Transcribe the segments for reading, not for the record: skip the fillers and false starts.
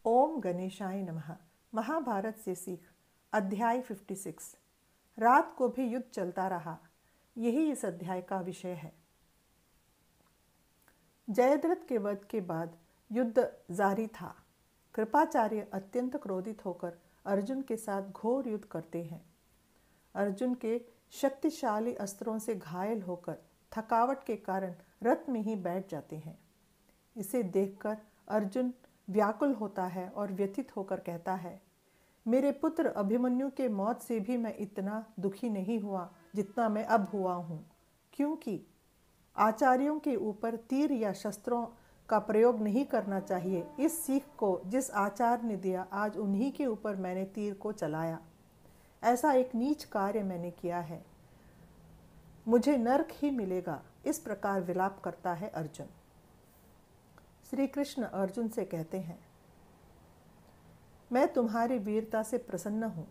ओम गणेशाय नमः। महाभारत से सीख अध्याय 56। रात को भी युद्ध चलता रहा, यही इस अध्याय का विषय है। जयद्रथ के वध के बाद युद्ध जारी था। कृपाचार्य अत्यंत क्रोधित होकर अर्जुन के साथ घोर युद्ध करते हैं। अर्जुन के शक्तिशाली अस्त्रों से घायल होकर थकावट के कारण रथ में ही बैठ जाते हैं। इसे देखकर अर्जुन व्याकुल होता है और व्यथित होकर कहता है, मेरे पुत्र अभिमन्यु के मौत से भी मैं इतना दुखी नहीं हुआ जितना मैं अब हुआ हूँ, क्योंकि आचार्यों के ऊपर तीर या शस्त्रों का प्रयोग नहीं करना चाहिए। इस सीख को जिस आचार्य ने दिया, आज उन्हीं के ऊपर मैंने तीर को चलाया। ऐसा एक नीच कार्य मैंने किया है, मुझे नरक ही मिलेगा। इस प्रकार विलाप करता है अर्जुन। श्री कृष्ण अर्जुन से कहते हैं, मैं तुम्हारी वीरता से प्रसन्न हूँ।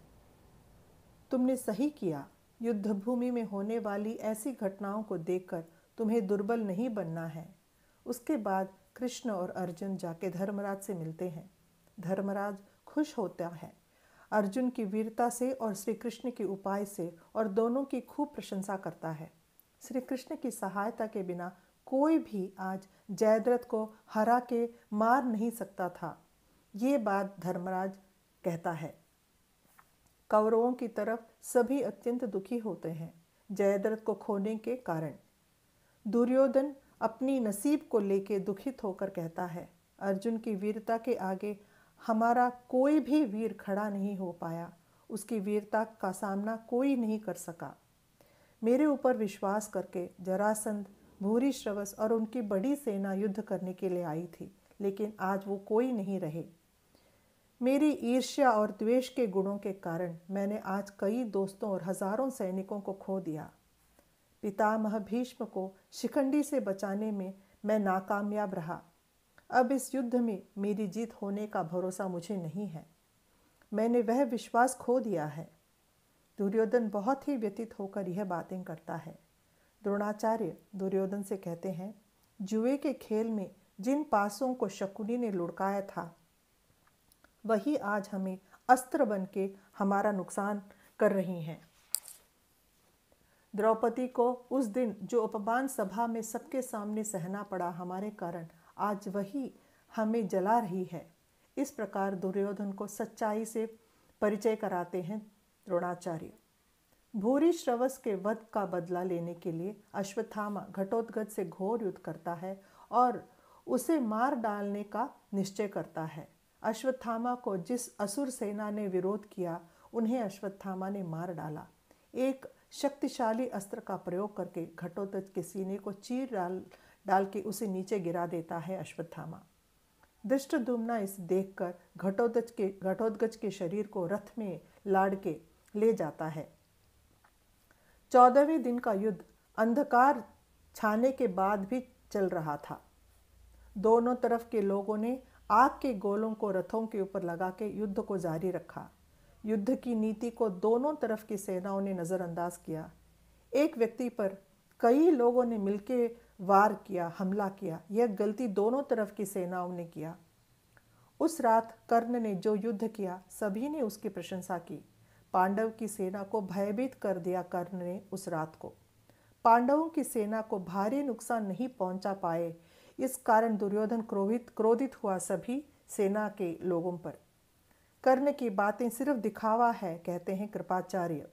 तुमने सही किया। युद्ध भूमि में होने वाली ऐसी घटनाओं को देखकर तुम्हें दुर्बल नहीं बनना है। उसके बाद कृष्ण और अर्जुन जाके धर्मराज से मिलते हैं। धर्मराज खुश होता है अर्जुन की वीरता से और श्री कृष्ण के उपाय से, और दोनों की खूब प्रशंसा करता है। श्री कृष्ण की सहायता के बिना कोई भी आज जयद्रथ को हरा के मार नहीं सकता था। ये बात धर्मराज कहता है। कौरवों की तरफ सभी अत्यंत दुखी होते हैं जयद्रथ को खोने के कारण। दुर्योधन अपनी नसीब को लेकर दुखित होकर कहता है, अर्जुन की वीरता के आगे हमारा कोई भी वीर खड़ा नहीं हो पाया। उसकी वीरता का सामना कोई नहीं कर सका। मेरे ऊपर विश्वास करके जरासंध, भूरिश्रवस और उनकी बड़ी सेना युद्ध करने के लिए आई थी, लेकिन आज वो कोई नहीं रहे। मेरी ईर्ष्या और द्वेष के गुणों के कारण मैंने आज कई दोस्तों और हजारों सैनिकों को खो दिया। पितामह भीष्म को शिखंडी से बचाने में मैं नाकामयाब रहा। अब इस युद्ध में मेरी जीत होने का भरोसा मुझे नहीं है। मैंने वह विश्वास खो दिया है। दुर्योधन बहुत ही व्यथित होकर यह बातें करता है। द्रोणाचार्य दुर्योधन से कहते हैं, जुए के खेल में जिन पासों को शकुनी ने लुढ़काया था, वही आज हमें अस्त्र बन के हमारा नुकसान कर रही हैं। द्रौपदी को उस दिन जो अपमान सभा में सबके सामने सहना पड़ा हमारे कारण, आज वही हमें जला रही है। इस प्रकार दुर्योधन को सच्चाई से परिचय कराते हैं द्रोणाचार्य। भूरिश्रवस के वध का बदला लेने के लिए अश्वत्थामा घटोत्कच से घोर युद्ध करता है और उसे मार डालने का निश्चय करता है। अश्वत्थामा को जिस असुर सेना ने विरोध किया, उन्हें अश्वत्थामा ने मार डाला। एक शक्तिशाली अस्त्र का प्रयोग करके घटोत्कच के सीने को चीर डाल के उसे नीचे गिरा देता है अश्वत्थामा। धृष्टद्युम्न इसे देखकर घटोत्कच के शरीर को रथ में लाद के ले जाता है। 14वें दिन का युद्ध अंधकार छाने के बाद भी चल रहा था। दोनों तरफ के लोगों ने आग के गोलों को रथों के ऊपर लगा के युद्ध को जारी रखा। युद्ध की नीति को दोनों तरफ की सेनाओं ने नज़रअंदाज किया। एक व्यक्ति पर कई लोगों ने मिलकर वार किया, हमला किया। यह गलती दोनों तरफ की सेनाओं ने किया। उस रात कर्ण ने जो युद्ध किया, सभी ने उसकी प्रशंसा की। पांडव की सेना को भयभीत कर दिया कर्ण ने उस रात को। पांडवों की सेना को भारी नुकसान नहीं पहुंचा पाए, इस कारण दुर्योधन क्रोधित हुआ सभी सेना के लोगों पर। कर्ण की बातें सिर्फ दिखावा है, कहते हैं कृपाचार्य।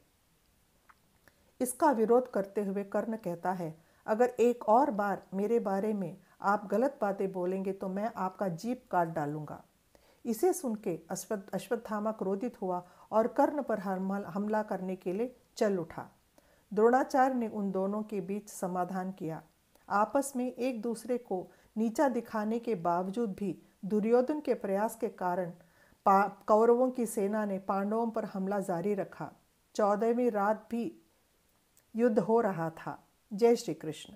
इसका विरोध करते हुए कर्ण कहता है, अगर एक और बार मेरे बारे में आप गलत बातें बोलेंगे तो मैं आपका जीभ काट डालूंगा। इसे सुन के अश्वत्थामा क्रोधित हुआ और कर्ण पर हमला करने के लिए चल उठा। द्रोणाचार्य ने उन दोनों के बीच समाधान किया। आपस में एक दूसरे को नीचा दिखाने के बावजूद भी दुर्योधन के प्रयास के कारण कौरवों की सेना ने पांडवों पर हमला जारी रखा। 14वीं रात भी युद्ध हो रहा था। जय श्री कृष्ण।